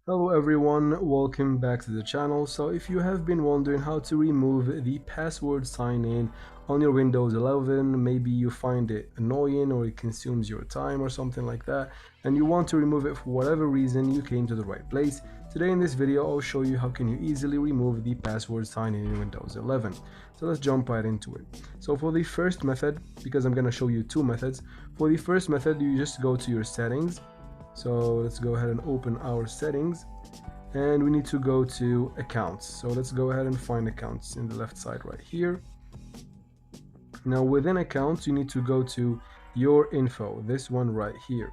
Hello everyone, welcome back to the channel. So if you have been wondering how to remove the password sign in on your Windows 11, maybe you find it annoying or it consumes your time or something like that, and you want to remove it for whatever reason, you came to the right place. Today in this video I'll show you how can you easily remove the password sign in Windows 11. So let's jump right into it. So for the first method, because I'm going to show you two methods, for the first method you just go to your settings. So let's go ahead and open our settings, and we need to go to accounts. So let's go ahead and find accounts in the left side right here. Now within accounts you need to go to your info, this one right here,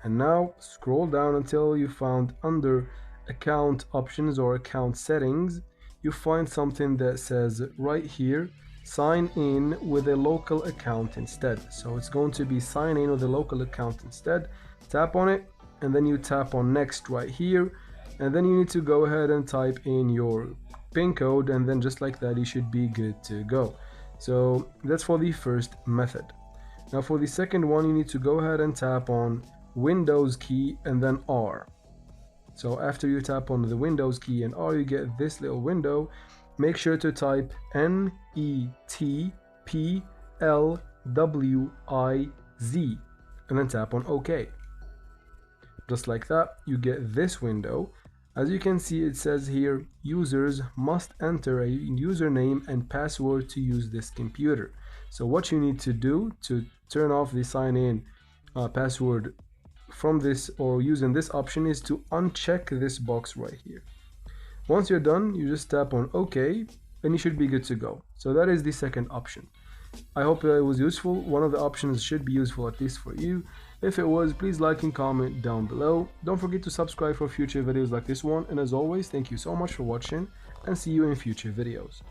and now scroll down until you found under account options or account settings you find something that says right here sign in with a local account instead. So it's going to be sign in with a local account instead. Tap on it and then you tap on next right here, and then you need to go ahead and type in your PIN code, and then just like that you should be good to go. So that's for the first method. Now for the second one you need to go ahead and tap on Windows key and then R. So after you tap on the Windows key and R, you get this little window. Make sure to type NETPLWIZ and then tap on OK. Just like that, you get this window. As you can see, it says here, users must enter a username and password to use this computer. So what you need to do to turn off the sign in password from this or using this option is to uncheck this box right here. Once you're done, you just tap on OK and you should be good to go. So that is the second option. I hope it was useful. One of the options should be useful, at least for you. If it was, please like and comment down below. Don't forget to subscribe for future videos like this one, and as always, thank you so much for watching and see you in future videos.